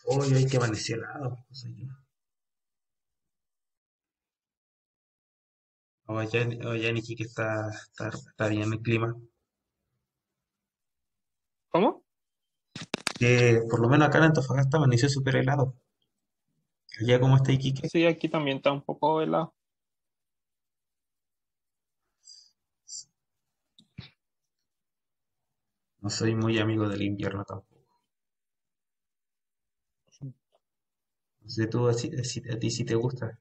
Hoy hay que amaneció helado. No sé yo. Allá en Iquique está bien el clima. ¿Cómo? Que por lo menos acá en Antofagasta amaneció súper helado. Allá como está Iquique. Sí, aquí también está un poco helado. No soy muy amigo del invierno tampoco. No sé tú, a ti sí te gusta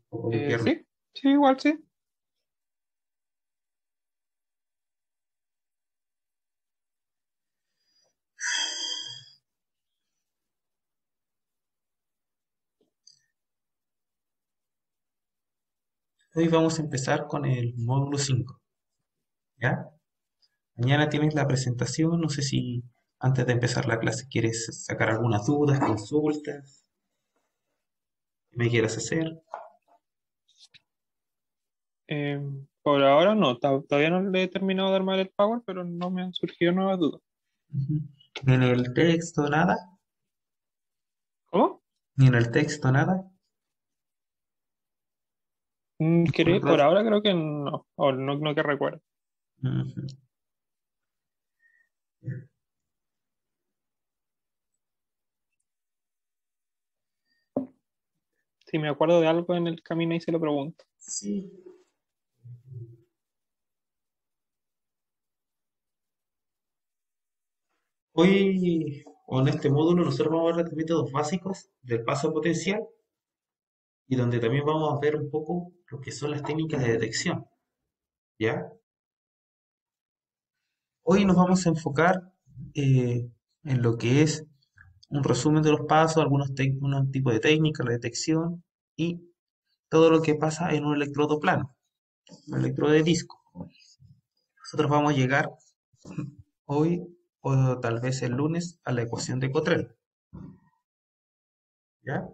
un poco el invierno. Sí, sí, igual sí. Hoy vamos a empezar con el módulo 5, ¿ya? Mañana tienes la presentación. No sé si antes de empezar la clase quieres sacar algunas dudas, consultas que me quieras hacer. Eh, por ahora no, todavía no le he terminado de armar el Power, pero no me han surgido nuevas dudas. Ujú. Ni en el texto, nada. ¿Cómo? Ni en el texto, nada. Por ahora creo que no, o no que recuerdo. Ujú. Si me acuerdo de algo en el camino y se lo pregunto. Sí. Hoy, con este módulo, nosotros vamos a ver los métodos básicos del paso potencial y donde también vamos a ver un poco lo que son las técnicas de detección, ¿ya? Hoy nos vamos a enfocar en lo que es un resumen de los pasos, algunos tipos de técnicas, la detección y todo lo que pasa en un electrodo plano, un electrodo de disco. Nosotros vamos a llegar hoy o tal vez el lunes a la ecuación de Cottrell, ¿ya?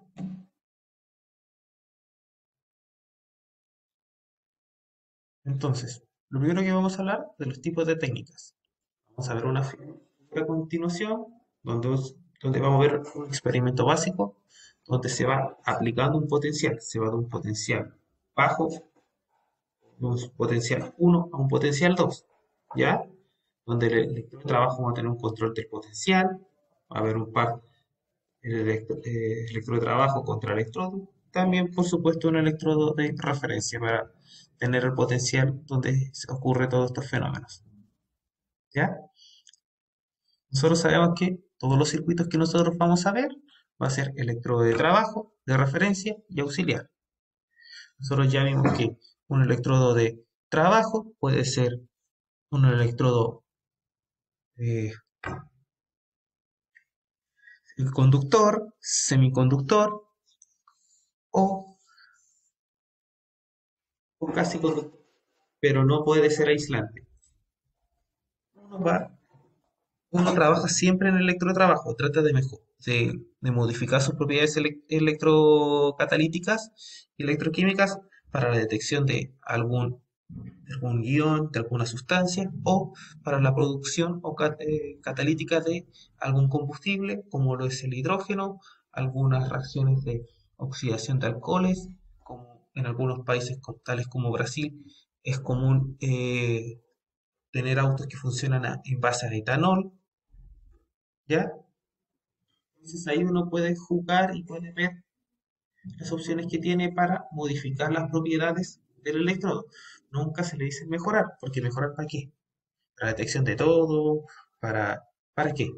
Entonces, lo primero que vamos a hablar de los tipos de técnicas. Vamos a ver una figura a continuación donde vamos a ver un experimento básico donde se va aplicando un potencial. Se va de un potencial bajo, de un potencial 1 a un potencial 2, ¿ya? Donde el electrodo de trabajo va a tener un control del potencial, va a haber un par electrodo de trabajo contra electrodo. También, por supuesto, un electrodo de referencia para tener el potencial donde se ocurre todos estos fenómenos, ¿ya? Nosotros sabemos que todos los circuitos que nosotros vamos a ver va a ser electrodo de trabajo, de referencia y auxiliar. Nosotros ya vimos que un electrodo de trabajo puede ser un electrodo conductor, semiconductor o, o casi conductor, pero no puede ser aislante. Uno, va, uno trabaja siempre en el electrotrabajo, trata de modificar sus propiedades electrocatalíticas y electroquímicas para la detección de algún ion, de alguna sustancia, o para la producción catalítica de algún combustible, como lo es el hidrógeno, algunas reacciones de oxidación de alcoholes, como en algunos países tales como Brasil, es común tener autos que funcionan en base a etanol, ¿ya? Entonces ahí uno puede jugar y puede ver las opciones que tiene para modificar las propiedades del electrodo. Nunca se le dice mejorar, porque mejorar ¿para qué? Para detección de todo, para, ¿para qué?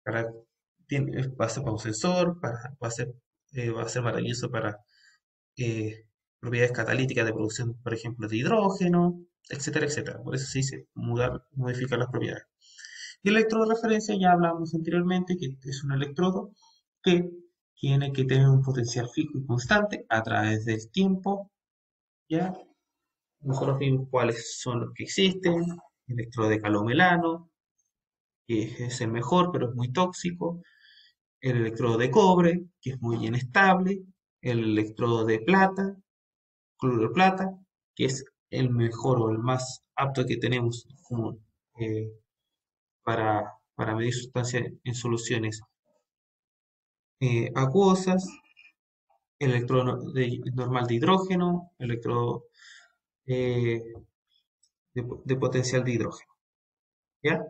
Para, va a ser para un sensor, va a ser maravilloso para eh, propiedades catalíticas de producción, por ejemplo, de hidrógeno, etcétera, etcétera. Por eso se dice modificar las propiedades. Y el electrodo de referencia ya hablamos anteriormente que es un electrodo que tiene que tener un potencial fijo y constante a través del tiempo. Ya nosotros vimos cuáles son los que existen. El electrodo de calomelano, que es el mejor, pero es muy tóxico. El electrodo de cobre, que es muy inestable. El electrodo de plata, cloruro de plata, que es el mejor o el más apto que tenemos como, eh, para para medir sustancias en soluciones acuosas, el electrodo normal de hidrógeno, electrodo eh, de potencial de hidrógeno, ¿ya?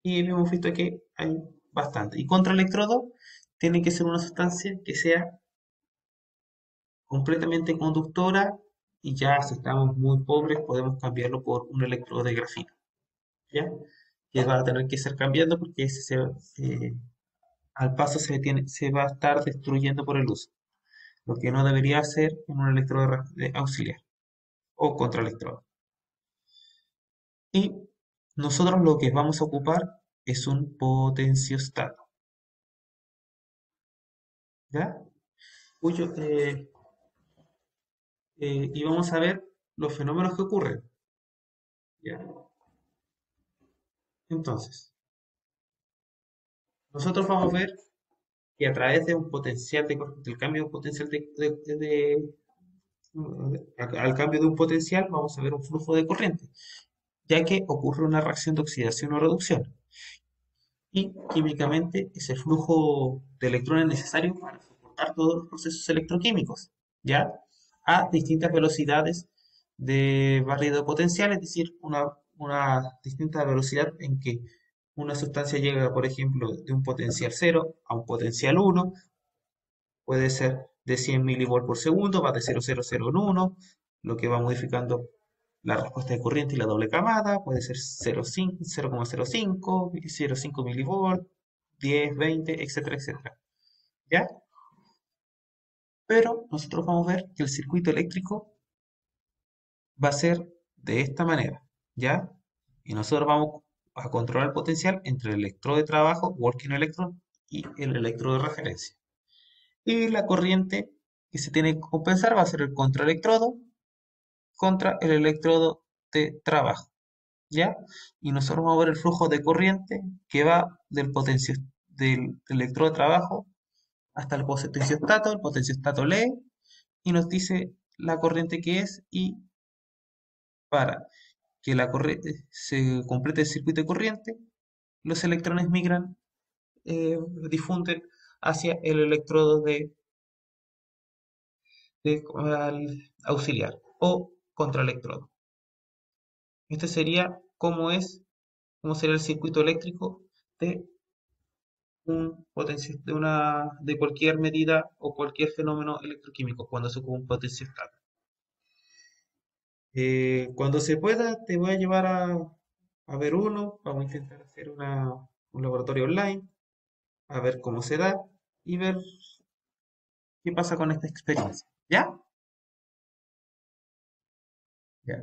Y hemos visto que hay bastante. Y contra electrodo tiene que ser una sustancia que sea completamente conductora y ya si estamos muy pobres podemos cambiarlo por un electrodo de grafito, ¿ya? Que va a tener que ser cambiando porque al paso se va a estar destruyendo por el uso, lo que no debería ser en un electrodo auxiliar o contraelectrodo. Y nosotros lo que vamos a ocupar es un potenciostato, ¿ya? Cuyo, y vamos a ver los fenómenos que ocurren, ¿ya? Entonces, nosotros vamos a ver que a través de un potencial del cambio de un potencial al cambio de un potencial vamos a ver un flujo de corriente, ya que ocurre una reacción de oxidación o reducción. Y químicamente ese flujo de electrones necesario para soportar todos los procesos electroquímicos, ¿ya? A distintas velocidades de barrido de potencial, es decir, una distinta velocidad en que una sustancia llega, por ejemplo, de un potencial 0 a un potencial 1, puede ser de 100 milivolts por segundo, va de 0,00 en 1, lo que va modificando la respuesta de corriente y la doble camada, puede ser 0,05, 0,5 milivolts, 10, 20, etcétera, etcétera. ¿Ya? Pero nosotros vamos a ver que el circuito eléctrico va a ser de esta manera, ¿ya? Y nosotros vamos a controlar el potencial entre el electrodo de trabajo, working electrode, y el electrodo de referencia. Y la corriente que se tiene que compensar va a ser el contraelectrodo contra el electrodo de trabajo, ¿ya? Y nosotros vamos a ver el flujo de corriente que va del electrodo de trabajo hasta el potenciostato lee y nos dice la corriente que es y para que la corriente se complete el circuito de corriente, los electrones migran, difunden hacia el electrodo auxiliar o contraelectrodo. Este sería cómo sería el circuito eléctrico de de cualquier medida o cualquier fenómeno electroquímico cuando se ocupa un potenciostato. Cuando se pueda, te voy a llevar a ver uno. Vamos a intentar hacer un laboratorio online, a ver cómo se da y ver qué pasa con esta experiencia. ¿Ya? Ya.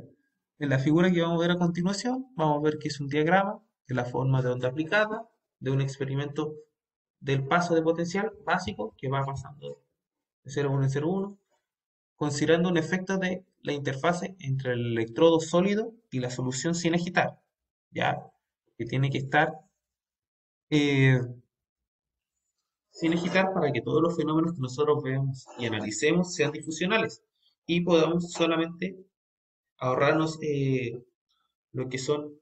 En la figura que vamos a ver a continuación, vamos a ver que es un diagrama de la forma de onda aplicada de un experimento del paso de potencial básico que va pasando de 0,1 en 0,1, considerando un efecto de la interfase entre el electrodo sólido y la solución sin agitar, ¿ya? Que tiene que estar eh, sin agitar para que todos los fenómenos que nosotros veamos y analicemos sean difusionales y podamos solamente ahorrarnos lo que son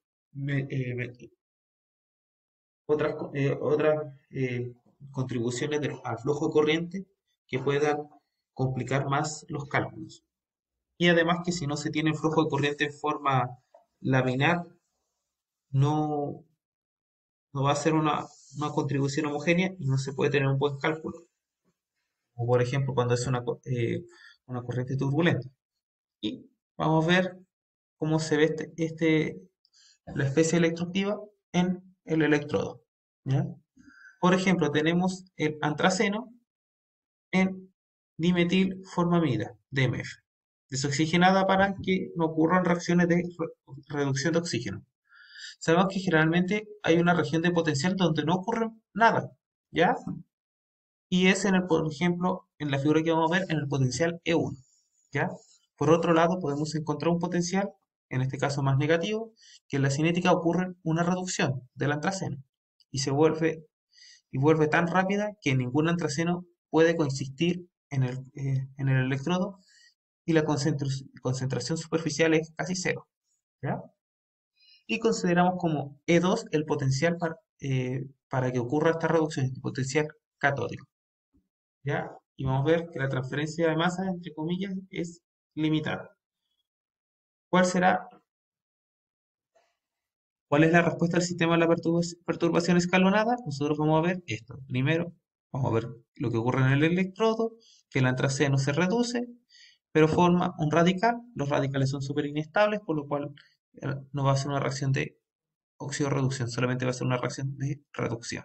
otras contribuciones al flujo de corriente que puedan complicar más los cálculos. Y además que si no se tiene el flujo de corriente en forma laminar, no, no va a ser una contribución homogénea y no se puede tener un buen cálculo. O por ejemplo cuando es una corriente turbulenta. Y vamos a ver cómo se ve la especie electroactiva en el electrodo, ¿ya? Por ejemplo, tenemos el antraceno en dimetilformamida, DMF, desoxigenada para que no ocurran reacciones de reducción de oxígeno. Sabemos que generalmente hay una región de potencial donde no ocurre nada, ¿ya? Y es por ejemplo, en la figura que vamos a ver, en el potencial E1, ¿ya? Por otro lado, podemos encontrar un potencial, en este caso más negativo, que en la cinética ocurre una reducción del antraceno y vuelve tan rápida que ningún antraceno puede coexistir en el electrodo y la concentración superficial es casi cero, ¿ya? y consideramos como E2 el potencial para que ocurra esta reducción, este potencial catódico. ¿Ya? Y vamos a ver que la transferencia de masa, entre comillas, es limitada. ¿Cuál será? ¿Cuál es la respuesta del sistema a la perturbación escalonada? Nosotros vamos a ver esto. Primero, vamos a ver lo que ocurre en el electrodo, que el antraceno se reduce, pero forma un radical. Los radicales son súper inestables, por lo cual no va a ser una reacción de óxido-reducción, solamente va a ser una reacción de reducción.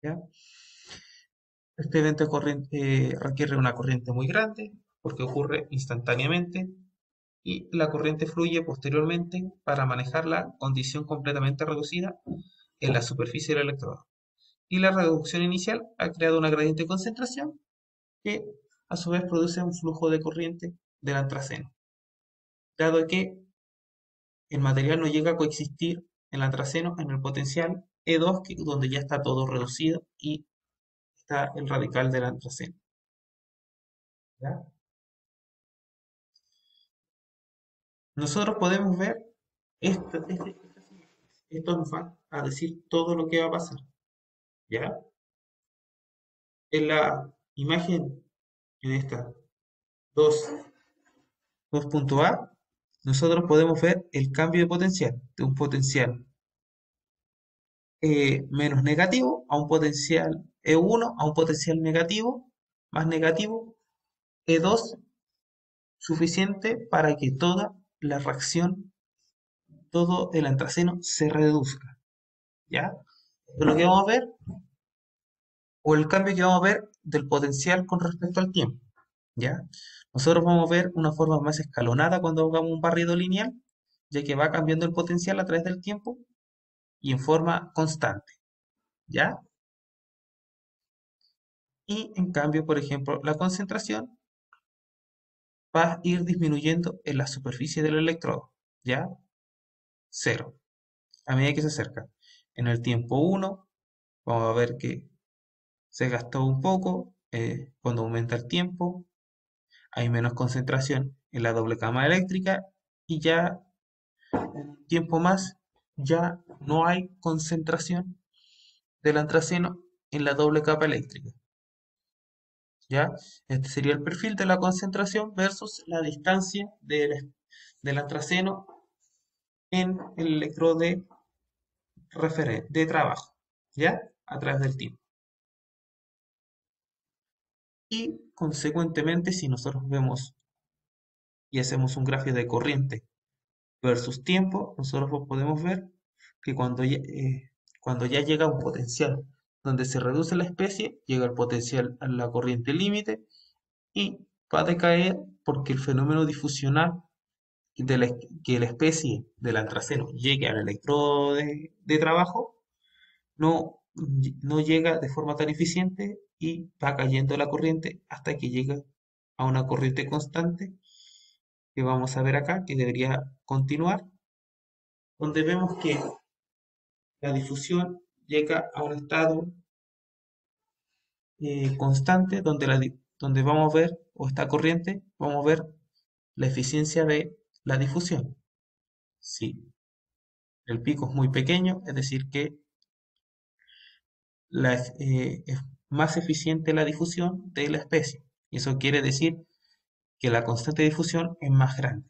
¿Ya? Este evento requiere una corriente muy grande, porque ocurre instantáneamente, y la corriente fluye posteriormente para manejar la condición completamente reducida en la superficie del electrodo. Y la reducción inicial ha creado una gradiente de concentración que a su vez produce un flujo de corriente del antraceno. Dado que el material no llega a coexistir el antraceno en el potencial E2, donde ya está todo reducido y está el radical del antraceno. ¿Ya? Nosotros podemos ver esto nos va a decir todo lo que va a pasar. ¿Ya? En la imagen, en esta 2 2.a, nosotros podemos ver el cambio de potencial, de un potencial menos negativo a un potencial E1 a un potencial negativo, más negativo, E2, suficiente para que toda la reacción, todo el antraceno se reduzca. ¿Ya? Esto es lo que vamos a ver, o el cambio que vamos a ver del potencial con respecto al tiempo. ¿Ya? Nosotros vamos a ver una forma más escalonada cuando hagamos un barrido lineal, ya que va cambiando el potencial a través del tiempo y en forma constante. ¿Ya? Y en cambio, por ejemplo, la concentración va a ir disminuyendo en la superficie del electrodo. ¿Ya? Cero. A medida que se acerca. En el tiempo 1, vamos a ver que se gastó un poco. Cuando aumenta el tiempo, hay menos concentración en la doble cama eléctrica y ya en un tiempo más ya no hay concentración del antraceno en la doble capa eléctrica. ¿Ya? Este sería el perfil de la concentración versus la distancia del antraceno en el electrodo de trabajo, ¿ya? A través del tiempo. Y consecuentemente, si nosotros vemos y hacemos un gráfico de corriente versus tiempo, nosotros podemos ver que cuando ya llega un potencial donde se reduce la especie, llega el potencial a la corriente límite y va a decaer porque el fenómeno difusional que la especie del antraceno llegue al electrodo de trabajo no, no llega de forma tan eficiente y va cayendo la corriente hasta que llega a una corriente constante que vamos a ver acá, que debería continuar, donde vemos que la difusión llega a un estado constante donde vamos a ver, o esta corriente, vamos a ver la eficiencia de la difusión. Si el pico es muy pequeño, es decir que es más eficiente la difusión de la especie. Y eso quiere decir que la constante de difusión es más grande.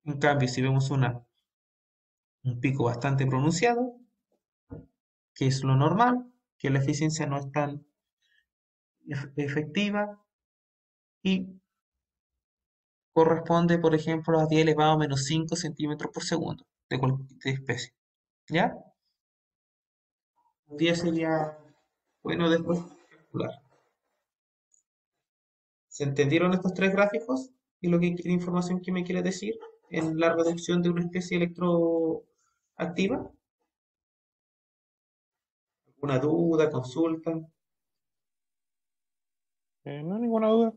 En cambio, si vemos un pico bastante pronunciado, que es lo normal, que la eficiencia no es tan efectiva y corresponde, por ejemplo, a 10 elevado a menos 5 centímetros por segundo de cualquier especie. ¿Ya? 10 sería bueno después calcular. ¿Se entendieron estos tres gráficos? ¿Y la información que me quiere decir en la reducción de una especie electroactiva? ¿Alguna duda, consulta? No hay ninguna duda.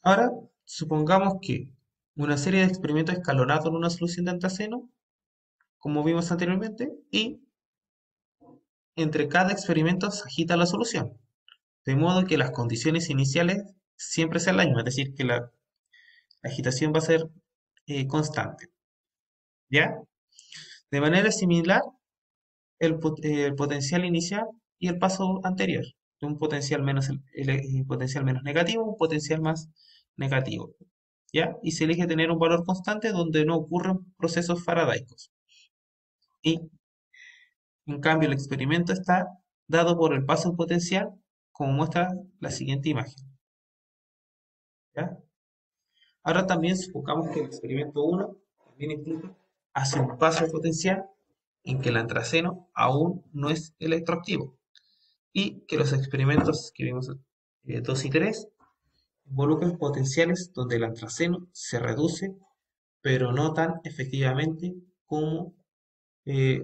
Ahora, supongamos que una serie de experimentos escalonados en una solución de antaceno, como vimos anteriormente, y entre cada experimento se agita la solución, de modo que las condiciones iniciales siempre sean las mismas, es decir, que la agitación va a ser constante, ¿ya? De manera similar, el potencial inicial y el paso anterior, de un potencial menos, potencial menos negativo, un potencial más negativo, ¿ya? Y se elige tener un valor constante donde no ocurren procesos faradaicos. Y en cambio, el experimento está dado por el paso potencial, como muestra la siguiente imagen, ¿ya? Ahora también supongamos que el experimento 1 también incluye, hace un paso potencial en que el antraceno aún no es electroactivo y que los experimentos que vimos 2 y 3 involucran potenciales donde el antraceno se reduce, pero no tan efectivamente como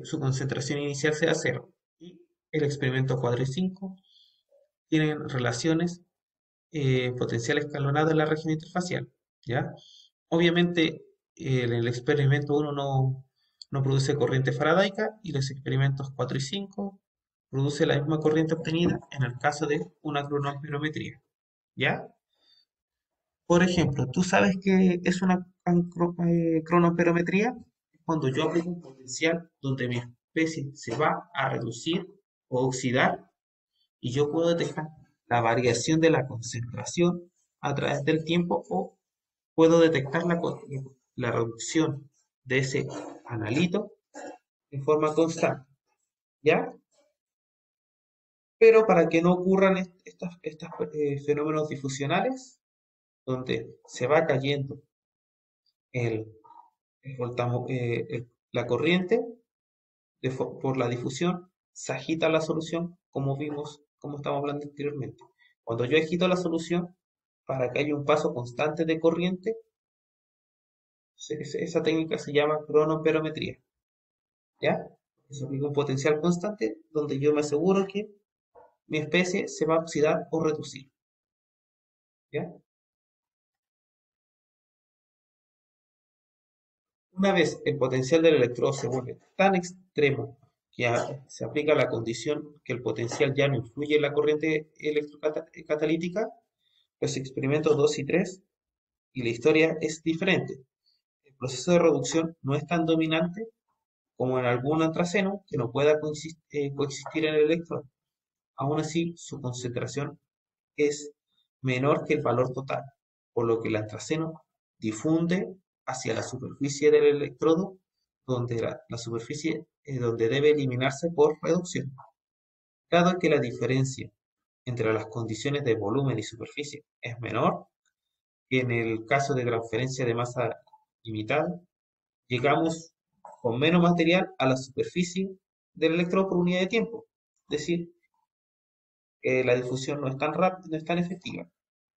su concentración inicial sea cero. Y el experimento 4 y 5 tienen relaciones potencial escalonado en la región interfacial, ¿ya? Obviamente, en el experimento 1 no produce corriente faradaica y los experimentos 4 y 5 produce la misma corriente obtenida en el caso de una cronoamperometría, ¿ya? Por ejemplo, ¿tú sabes qué es una cronoamperometría? Cuando yo aplico un potencial donde mi especie se va a reducir o oxidar y yo puedo detectar la variación de la concentración a través del tiempo o puedo detectar la reducción de ese analito en forma constante, ¿ya? Pero para que no ocurran estos fenómenos difusionales, donde se va cayendo el, la corriente por la difusión, se agita la solución, como vimos, como estamos hablando anteriormente. Cuando yo agito la solución, para que haya un paso constante de corriente, esa técnica se llama cronoamperometría, ¿ya? Eso aplica un potencial constante donde yo me aseguro que mi especie se va a oxidar o reducir, ¿ya? Una vez el potencial del electrodo se vuelve tan extremo que se aplica la condición que el potencial ya no influye en la corriente electrocatalítica, los experimentos 2 y 3 y la historia es diferente. El proceso de reducción no es tan dominante como en algún antraceno que no pueda coexistir en el electrón. Aún así, su concentración es menor que el valor total, por lo que el antraceno difunde hacia la superficie del electrodo, donde la superficie es donde debe eliminarse por reducción. Dado que la diferencia entre las condiciones de volumen y superficie es menor que en el caso de transferencia de masa limitada, llegamos con menos material a la superficie del electrodo por unidad de tiempo. Es decir, la difusión no es tan rápida, no es tan efectiva.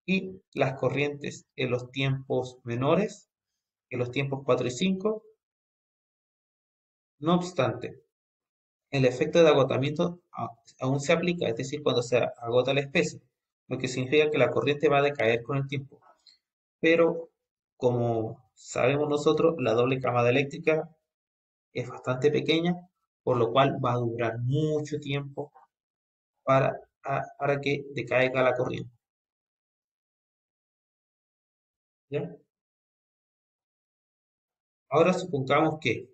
Y las corrientes en los tiempos menores, en los tiempos 4 y 5, no obstante, el efecto de agotamiento aún se aplica, es decir, cuando se agota la especie, lo que significa que la corriente va a decaer con el tiempo. Pero, como sabemos nosotros, la doble camada eléctrica es bastante pequeña, por lo cual va a durar mucho tiempo para que decaiga la corriente. ¿Ya? Ahora supongamos que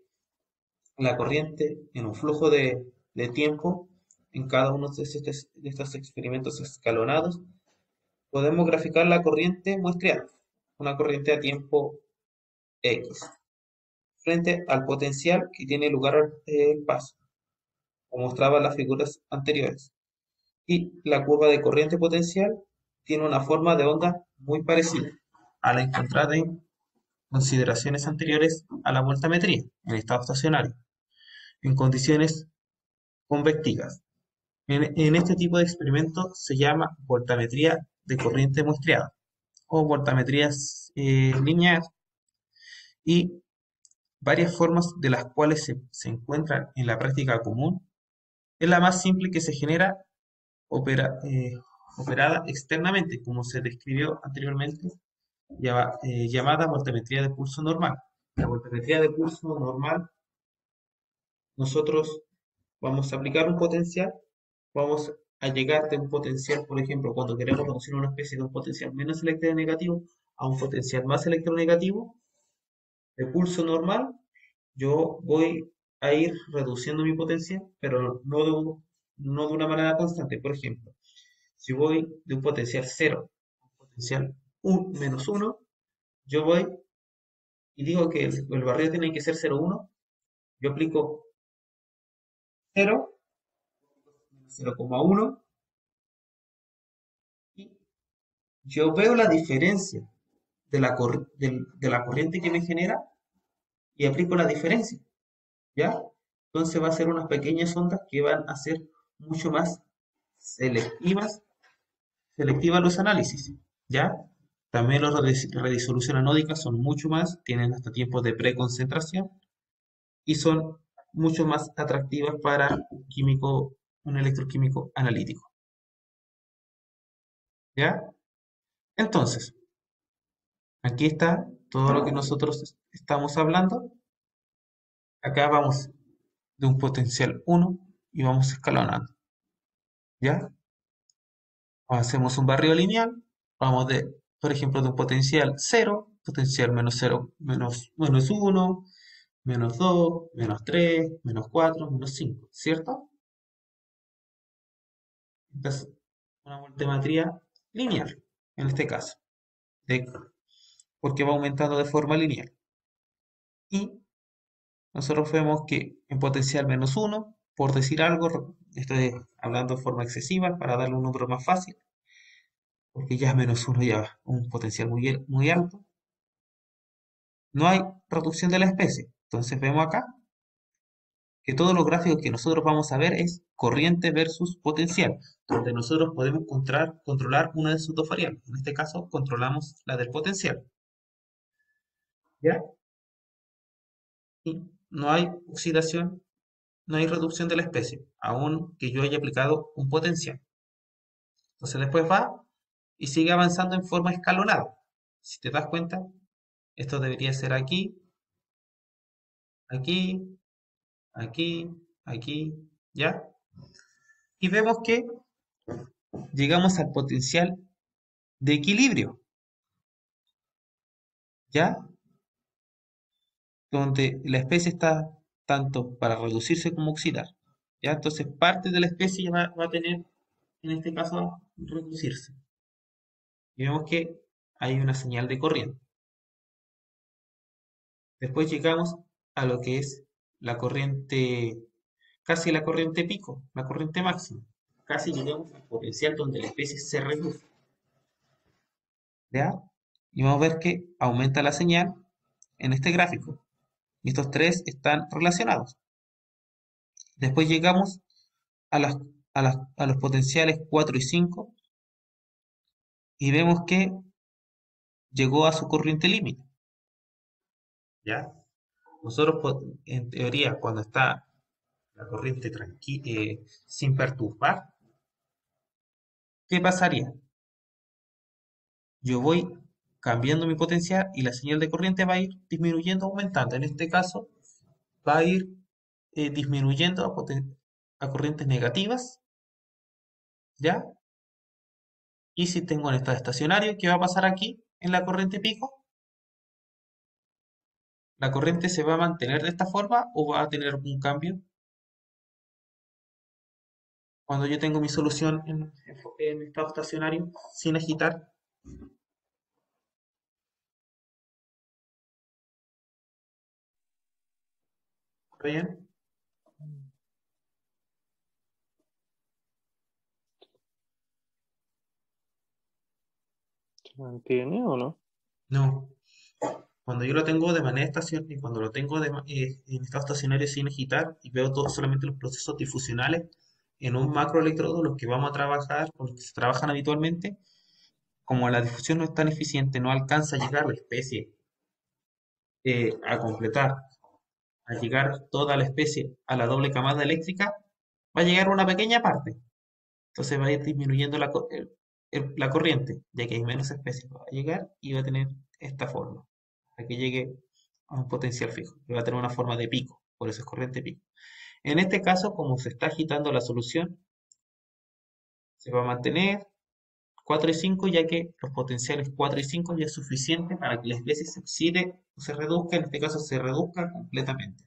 la corriente en un flujo de tiempo en cada uno de estos experimentos escalonados, podemos graficar la corriente muestreada, una corriente a tiempo X, frente al potencial que tiene lugar el paso, como mostraban las figuras anteriores. Y la curva de corriente potencial tiene una forma de onda muy parecida a la encontrada en consideraciones anteriores a la voltametría en estado estacionario, en condiciones convectivas. En este tipo de experimento se llama voltametría de corriente muestreada o voltametría lineal y varias formas de las cuales se encuentran en la práctica común. Es la más simple que se genera operada externamente, como se describió anteriormente, llamada voltametría de pulso normal. La voltametría de pulso normal, nosotros vamos a aplicar un potencial, vamos a llegar de un potencial, por ejemplo, cuando queremos reducir una especie de un potencial menos negativo a un potencial más electronegativo de pulso normal, yo voy a ir reduciendo mi potencial, pero no de una manera constante. Por ejemplo, si voy de un potencial cero a un potencial menos uno, yo voy y digo que el barrido tiene que ser 0,1, yo aplico 0, 0,1 y yo veo la diferencia de la corriente que me genera y aplico la diferencia, ¿ya? Entonces va a ser unas pequeñas ondas que van a ser mucho más selectivas, selectivas los análisis, ¿ya? También las redisolución anódicas son mucho más, tienen hasta tiempos de preconcentración y son mucho más atractivas para un electroquímico analítico, ¿ya? Entonces, aquí está todo lo que nosotros estamos hablando. Acá vamos de un potencial uno y vamos escalonando, ¿ya? Hacemos un barrido lineal, vamos de, por ejemplo, de un potencial cero, potencial menos cero, menos uno, menos 2, menos 3, menos 4, menos 5, ¿cierto? Esta es una voltemetría lineal, en este caso, de- porque va aumentando de forma lineal. Y nosotros vemos que en potencial menos uno, por decir algo, estoy hablando de forma excesiva para darle un número más fácil, porque ya menos uno ya un potencial muy alto, no hay reducción de la especie. Entonces vemos acá que todos los gráficos que nosotros vamos a ver es corriente versus potencial, donde nosotros podemos controlar una de sus dos variables. En este caso, controlamos la del potencial. ¿Ya? Y no hay oxidación, no hay reducción de la especie, aun que yo haya aplicado un potencial. Entonces después va y sigue avanzando en forma escalonada. Si te das cuenta, esto debería ser aquí, aquí, aquí, aquí, ¿ya? Y vemos que llegamos al potencial de equilibrio, ¿ya? Donde la especie está tanto para reducirse como oxidar, ¿ya? Entonces parte de la especie ya va a tener, en este caso, reducirse. Y vemos que hay una señal de corriente. Después llegamos a lo que es la corriente, casi la corriente pico, la corriente máxima. Casi llegamos al potencial donde la especie se reduce, ¿ya? Y vamos a ver que aumenta la señal en este gráfico. Y estos tres están relacionados. Después llegamos a, a los potenciales 4 y 5 y vemos que llegó a su corriente límite, ¿ya? Nosotros, en teoría, cuando está la corriente sin perturbar, ¿qué pasaría? Yo voy cambiando mi potencial y la señal de corriente va a ir disminuyendo, aumentando. En este caso, va a ir disminuyendo a corrientes negativas, ¿ya? Y si tengo un estado estacionario, ¿qué va a pasar aquí en la corriente pico? ¿La corriente se va a mantener de esta forma o va a tener algún cambio? Cuando yo tengo mi solución en estado estacionario, sin agitar, ¿está bien? ¿Se mantiene o no? No. Cuando yo lo tengo de manera estacionaria, cuando lo tengo en estado estacionario sin agitar y veo solamente los procesos difusionales en un macroelectrodo, los que vamos a trabajar, con los que se trabajan habitualmente, como la difusión no es tan eficiente, no alcanza a llegar la especie a completar, a llegar toda la especie a la doble camada eléctrica, va a llegar una pequeña parte. Entonces va a ir disminuyendo la corriente, ya que hay menos especies. Va a llegar y va a tener esta forma, hasta que llegue a un potencial fijo. Y va a tener una forma de pico, por eso es corriente pico. En este caso, como se está agitando la solución, se va a mantener 4 y 5, ya que los potenciales 4 y 5 ya es suficiente para que la especie se oxide o se reduzca, en este caso se reduzca completamente.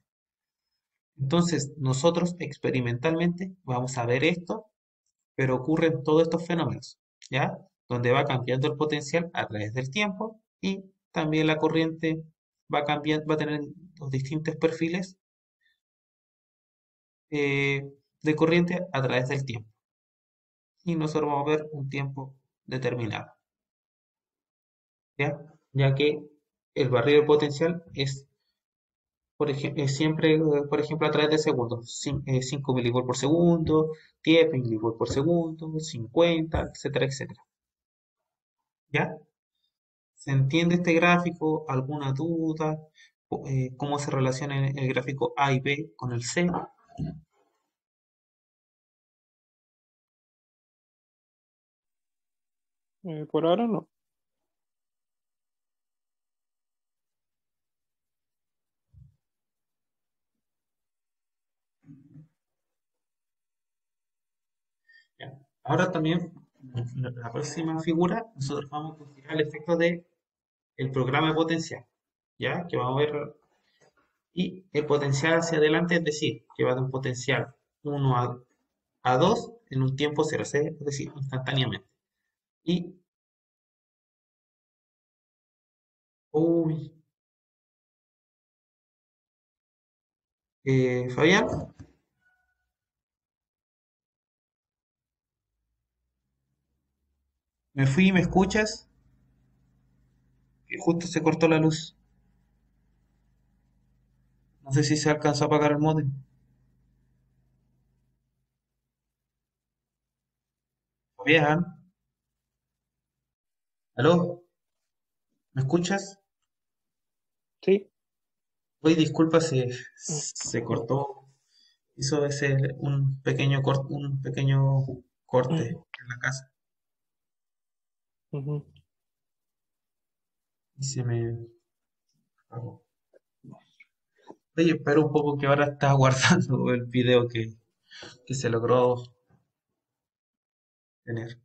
Entonces, nosotros experimentalmente vamos a ver esto, pero ocurren todos estos fenómenos, ¿ya? Donde va cambiando el potencial a través del tiempo y también la corriente va cambiando, va a tener los distintos perfiles de corriente a través del tiempo. Y nosotros vamos a ver un tiempo determinado, ¿ya? Ya que el barrido potencial es, siempre, por ejemplo, a través de segundos, 5 milivolts por segundo, 10 milivolts por segundo, 50, etcétera, etcétera. ¿Ya? ¿Se entiende este gráfico? ¿Alguna duda? ¿Cómo se relaciona el gráfico A y B con el C? Por ahora no. ¿Ya? Ahora también, en la próxima figura, nosotros vamos a considerar el efecto de el programa de potencial, ¿ya? Que vamos a ver, y el potencial hacia adelante, es decir, que va de un potencial 1 a 2 en un tiempo cero, es decir, instantáneamente. Y, uy, Fabián, me fui, ¿me escuchas? Que justo se cortó la luz. No sé si se alcanzó a apagar el módem. Fabián, ¿aló? ¿Me escuchas? Sí. Uy, disculpa, se cortó. Hizo ese un pequeño corte en la casa. Ujú. Y se me apagó. Oye, espera un poco que ahora está guardando el video que se logró tener.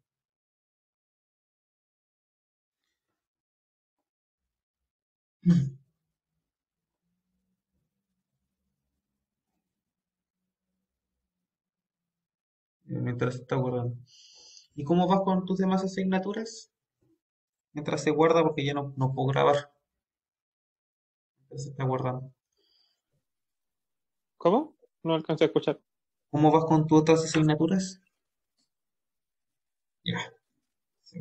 Mientras se está guardando. ¿Y cómo vas con tus demás asignaturas? Mientras se guarda, porque ya no puedo grabar. Mientras se está guardando. ¿Cómo? No alcancé a escuchar. ¿Cómo vas con tus otras asignaturas? Ya. Sí.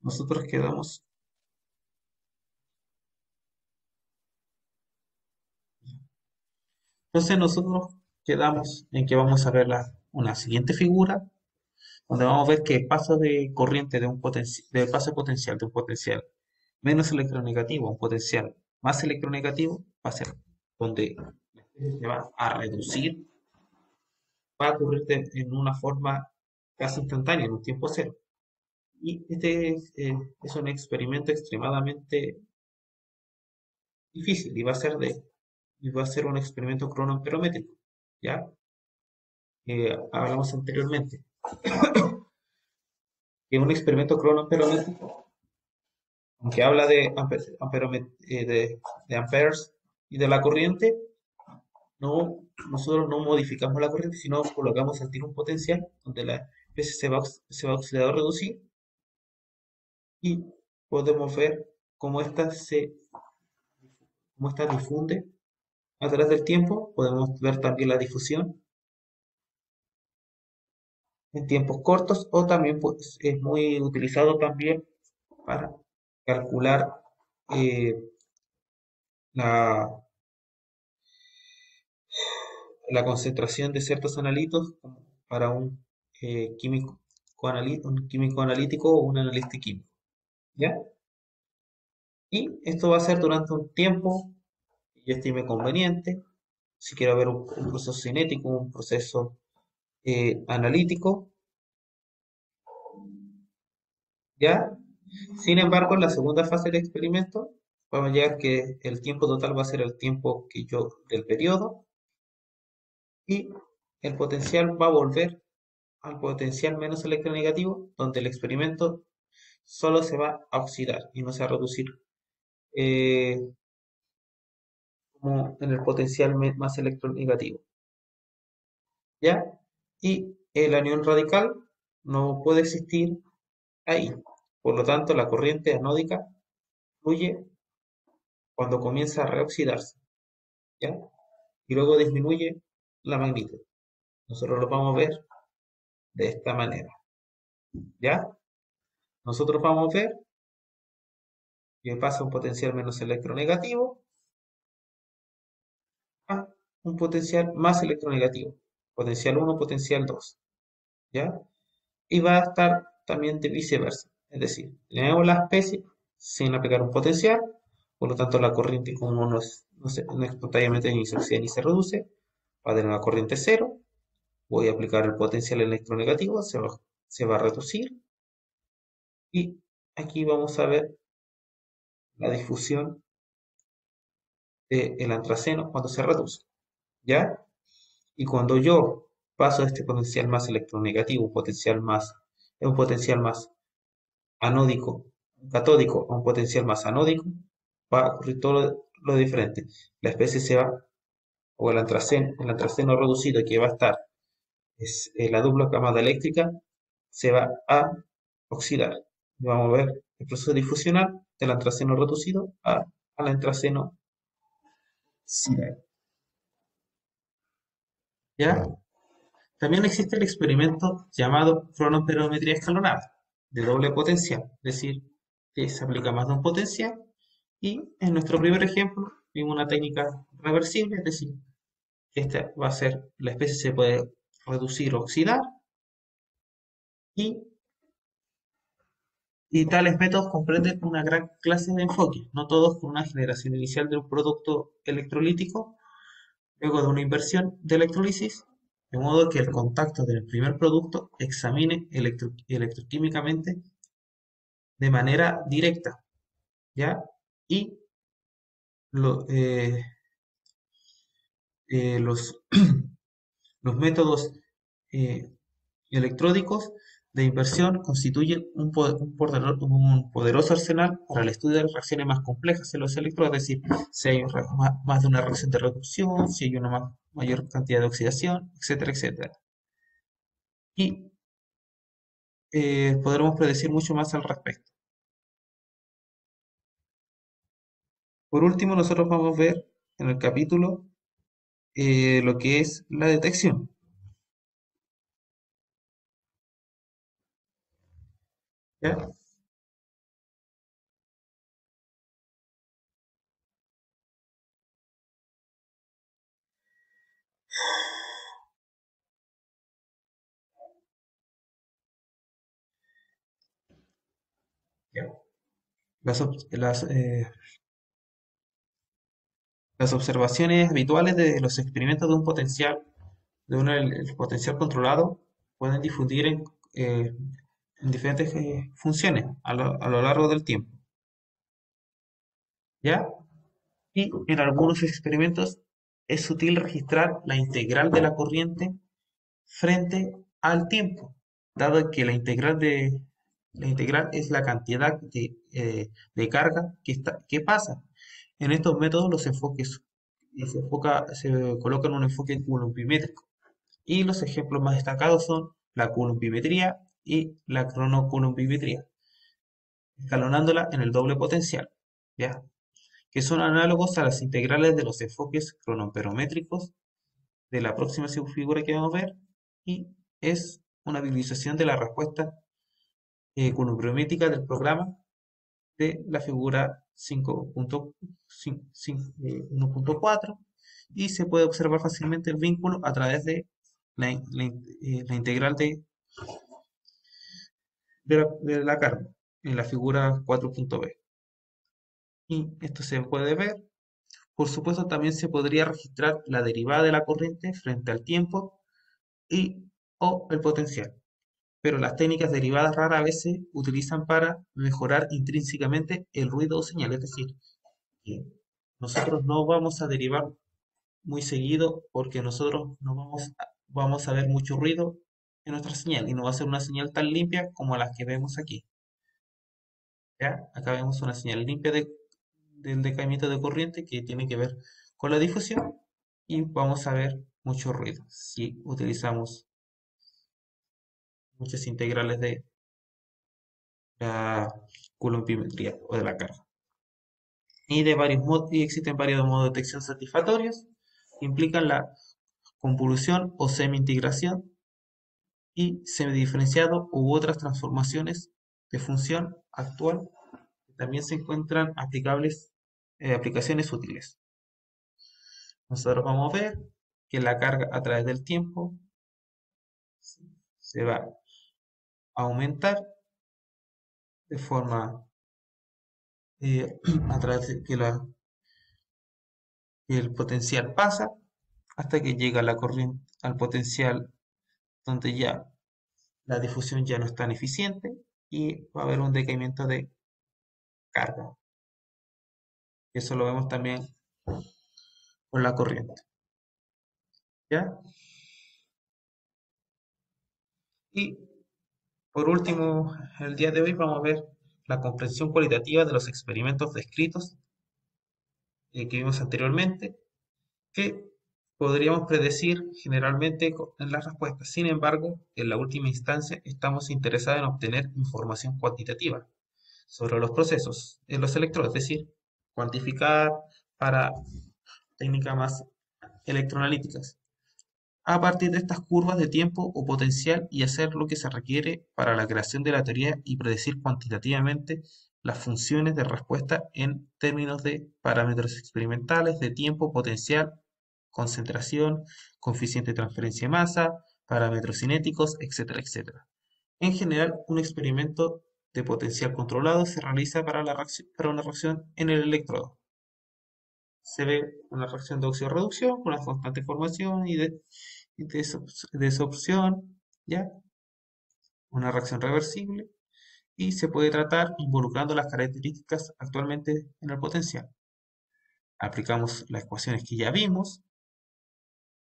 Nosotros quedamos. Entonces nosotros quedamos en que vamos a ver una siguiente figura, donde vamos a ver que el paso de corriente de paso potencial de un potencial menos electronegativo a un potencial más electronegativo va a ser donde se va a reducir, va a ocurrir en una forma casi instantánea, en un tiempo cero. Y este es un experimento extremadamente difícil y va a ser un experimento cronoamperométrico, ¿ya? Hablamos anteriormente, que un experimento cronoamperométrico, aunque habla de amperes y de la corriente, nosotros no modificamos la corriente, sino colocamos al tiro un potencial donde la especie se va a oxidar o reducir y podemos ver cómo cómo esta difunde a través del tiempo. Podemos ver también la difusión en tiempos cortos o también pues, es muy utilizado también para calcular eh, la, la concentración de ciertos analitos como para un químico analítico o un analista químico, ¿ya? Y esto va a ser durante un tiempo que yo estime conveniente. Si quiero ver un proceso cinético, un proceso analítico, ¿ya? Sin embargo, en la segunda fase del experimento, vamos a llegar que el tiempo total va a ser el tiempo del periodo y el potencial va a volver al potencial menos electronegativo, donde el experimento solo se va a oxidar y no se va a reducir eh, como en el potencial más electronegativo. ¿Ya? Y el anión radical no puede existir ahí. Por lo tanto, la corriente anódica fluye cuando comienza a reoxidarse, ¿ya? Y luego disminuye la magnitud. Nosotros lo vamos a ver de esta manera, ¿ya? Nosotros vamos a ver que pasa un potencial menos electronegativo a un potencial más electronegativo. Potencial uno, potencial 2, ¿ya? Y va a estar también de viceversa. Es decir, tenemos la especie sin aplicar un potencial, por lo tanto la corriente como no espontáneamente ni se oxida ni se reduce, va a tener una corriente cero, voy a aplicar el potencial electronegativo, se va a reducir y aquí vamos a ver la difusión del antraceno cuando se reduce, ¿ya? Y cuando yo paso de este potencial más electronegativo, un potencial más anódico, catódico a un potencial más anódico, va a ocurrir todo lo diferente. La especie se va, o el antraceno reducido que va a estar, es la dupla camada eléctrica, se va a oxidar. Vamos a ver el proceso difusional del antraceno reducido al antraceno oxidado. ¿Ya? También existe el experimento llamado cronoperometría escalonada, de doble potencial, es decir, que se aplica más de un potencial y en nuestro primer ejemplo vimos una técnica reversible, es decir, que esta va a ser, la especie se puede reducir o oxidar y, y tales métodos comprenden una gran clase de enfoques, no todos con una generación inicial de un producto electrolítico, luego de una inversión de electrólisis, de modo que el contacto del primer producto examine electroquímicamente de manera directa, ¿ya? Y lo- eh, los, los métodos eh, electródicos de inversión constituyen un poderoso arsenal para el estudio de reacciones más complejas en los electrodos, es decir, si hay más de una reacción de reducción, si hay una mayor cantidad de oxidación, etcétera, etcétera. Y podremos predecir mucho más al respecto. Por último, nosotros vamos a ver en el capítulo lo que es la detección. ¿Ya? ¿Ya? Las, ob- las observaciones habituales de los experimentos de un potencial, el potencial controlado, pueden difundir en diferentes funciones a lo largo del tiempo, ¿ya? Y en algunos experimentos es útil registrar la integral de la corriente frente al tiempo, dado que la integral es la cantidad de carga que pasa. En estos métodos los enfoques se colocan un enfoque coulombimétrico y los ejemplos más destacados son la coulombimetría y la cronocoulombimetría, escalonándola en el doble potencial, ¿ya? Que son análogos a las integrales de los enfoques cronoperométricos de la próxima figura que vamos a ver y es una visualización de la respuesta coulombimétrica del programa de la figura 1.4 y se puede observar fácilmente el vínculo a través de la integral de la carga en la figura 4.b. Y esto se puede ver. Por supuesto, también se podría registrar la derivada de la corriente frente al tiempo y o el potencial. Pero las técnicas derivadas rara vez se utilizan para mejorar intrínsecamente el ruido o señal. Es decir, que nosotros no vamos a derivar muy seguido porque nosotros no vamos vamos a ver mucho ruido en nuestra señal y no va a ser una señal tan limpia como las que vemos aquí. ¿Ya? Acá vemos una señal limpia del decaimiento de corriente que tiene que ver con la difusión y vamos a ver mucho ruido si utilizamos muchas integrales de la coulombiometría o de la carga. Y, de varios y existen varios modos de detección satisfactorios que implican la convolución o semi-integración y semidiferenciado u otras transformaciones de función actual. También se encuentran aplicaciones útiles. Nosotros vamos a ver que la carga a través del tiempo se va a aumentar de forma a través de que el potencial pasa hasta que llega la corriente al potencial donde ya la difusión ya no es tan eficiente y va a haber un decaimiento de carga. Y eso lo vemos también con la corriente. ¿Ya? Y por último, el día de hoy vamos a ver la comprensión cualitativa de los experimentos descritos que vimos anteriormente, que podríamos predecir generalmente en las respuestas. Sin embargo, en la última instancia estamos interesados en obtener información cuantitativa sobre los procesos en los electrodos, es decir, cuantificar para técnicas más electroanalíticas a partir de estas curvas de tiempo o potencial y hacer lo que se requiere para la creación de la teoría y predecir cuantitativamente las funciones de respuesta en términos de parámetros experimentales de tiempo, potencial, concentración, coeficiente de transferencia de masa, parámetros cinéticos, etcétera, etcétera. En general, un experimento de potencial controlado se realiza para una reacción en el electrodo. Se ve una reacción de oxidorreducción con una constante formación y desorción, ¿ya? Una reacción reversible y se puede tratar involucrando las características actualmente en el potencial. Aplicamos las ecuaciones que ya vimos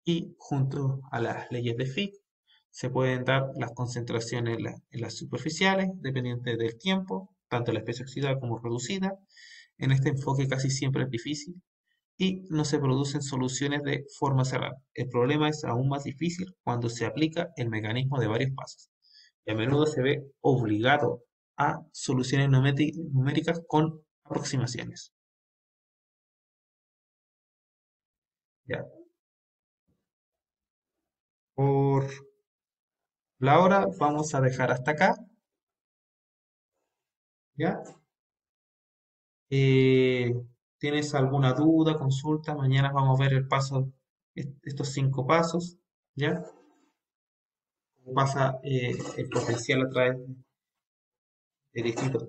y junto a las leyes de Fick se pueden dar las concentraciones en las superficiales dependientes del tiempo, tanto la especie oxidada como reducida. En este enfoque casi siempre es difícil y no se producen soluciones de forma cerrada. El problema es aún más difícil cuando se aplica el mecanismo de varios pasos y a menudo se ve obligado a soluciones numéricas con aproximaciones. Ya. Por la hora vamos a dejar hasta acá. ¿Ya? Eh, ¿Tienes alguna duda, consulta? Mañana vamos a ver el paso, estos 5 pasos. ¿Ya? Cómo pasa el potencial a través de distintos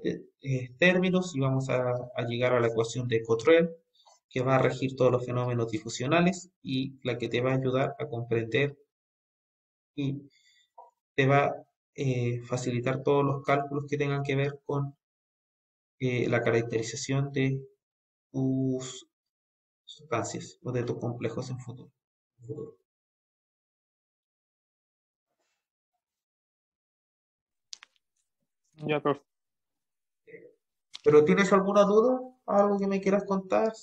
términos y vamos a llegar a la ecuación de Cottrell que va a regir todos los fenómenos difusionales y la que te va a ayudar a comprender y te va a facilitar todos los cálculos que tengan que ver con la caracterización de tus sustancias o de tus complejos en futuro. Ya, profe. ¿Pero tienes alguna duda? ¿Algo que me quieras contar?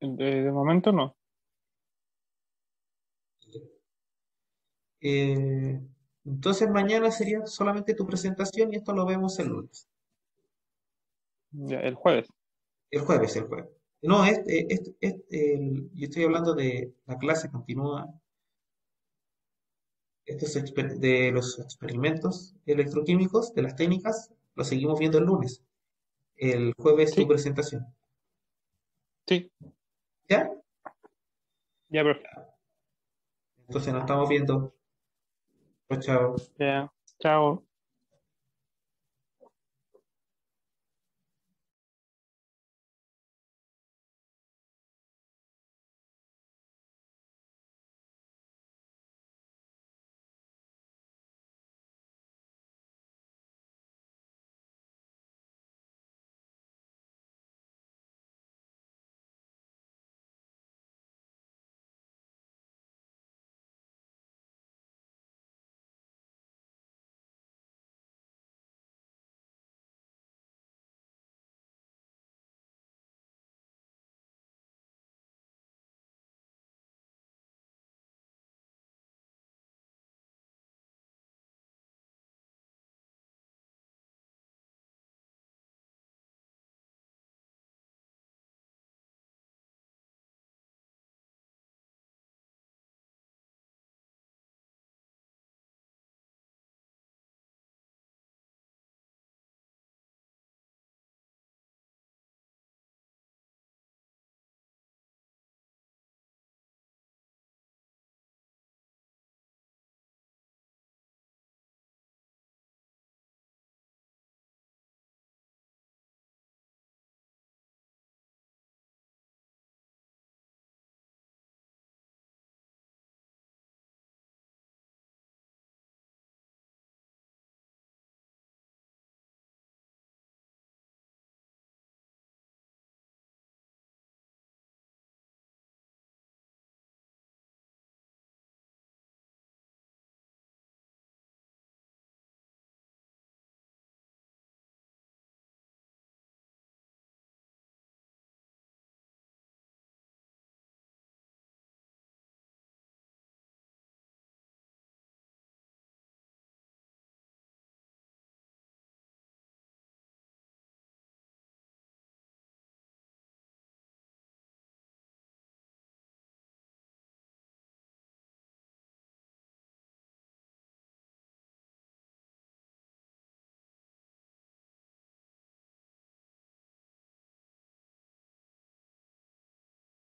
De momento no. Eh, entonces mañana sería solamente tu presentación y esto lo vemos el lunes. Ya, el jueves. El jueves, el jueves. No, yo estoy hablando de la clase continúa, de los experimentos electroquímicos, de las técnicas, lo seguimos viendo el lunes. El jueves tu Sí, presentación. sí. ¿Ya? Ya, profe. Entonces nos estamos viendo. Chao, chao. Ya. Chao.